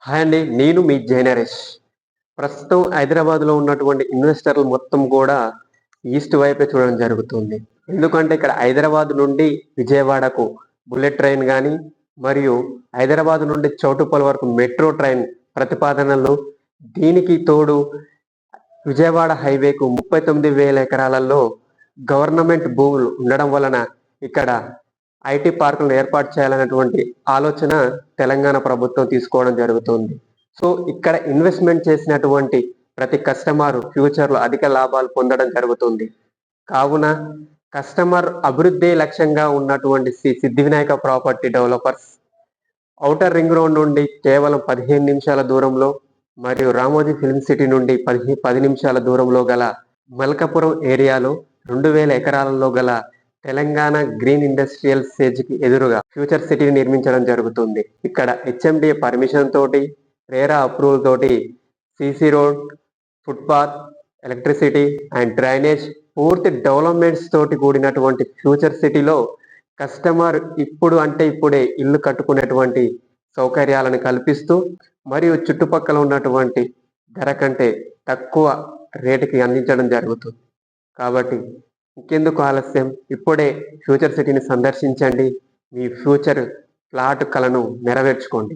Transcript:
Hi అండి. నేను మీ జయనరేష్. ప్రస్తుతం హైదరాబాద్‌లో ఉన్నటువంటి ఇన్వెస్టర్లు మొత్తం కూడా ఈస్ట్ వైపే చూడడం జరుగుతుంది. ఎందుకంటే ఇక్కడ హైదరాబాద్ నుండి విజయవాడకు బుల్లెట్ ట్రైన్ గానీ, మరియు హైదరాబాద్ నుండి చౌటుప్పల్ వరకు మెట్రో ట్రైన్ ప్రతిపాదనలు, దీనికి తోడు విజయవాడ హైవేకు 39,000 ఎకరాలలో గవర్నమెంట్ భూములు ఉండడం వలన ఇక్కడ ఐటీ పార్కులను ఏర్పాటు చేయాలనేటువంటి ఆలోచన తెలంగాణ ప్రభుత్వం తీసుకోవడం జరుగుతుంది. సో ఇక్కడ ఇన్వెస్ట్మెంట్ చేసినటువంటి ప్రతి కస్టమర్ ఫ్యూచర్‌లో అధిక లాభాలు పొందడం జరుగుతుంది. కావున కస్టమర్ అభివృద్ధే లక్ష్యంగా ఉన్నటువంటి సిద్ధి Vinayaka property developers outer ring road నుండి కేవలం 15 నిమిషాల దూరంలో, మరియు రామోజీ ఫిల్మ్ సిటీ నుండి 10 నిమిషాల దూరంలో గల మల్కాపురం ఏరియాలో 2,000 ఎకరాలలో గల తెలంగాణ గ్రీన్ ఇండస్ట్రియల్ సేజ్‌కి ఎదురుగా ఫ్యూచర్ సిటీని నిర్మించడం జరుగుతుంది. ఇక్కడ హెచ్ఎండిఏ పర్మిషన్ తోటి, రేరా అప్రూవల్ తోటి CC road, footpath, electricity and drainage పూర్తి డెవలప్‌మెంట్స్ తోటి కూడినటువంటి ఫ్యూచర్ సిటీలో కస్టమర్ ఇప్పుడు అంటే ఇప్పుడే ఇల్లు కట్టుకునేటువంటి సౌకర్యాలను కల్పిస్తూ, మరియు చుట్టుపక్కల ఉన్నటువంటి ధర కంటే తక్కువ రేటుకి అందించడం జరుగుతుంది. కాబట్టి ఇంకెందుకు ఆలస్యం, ఇప్పుడే ఫ్యూచర్ సిటీని సందర్శించండి. మీ ఫ్యూచర్ ప్లాట్ కలను నెరవేర్చుకోండి.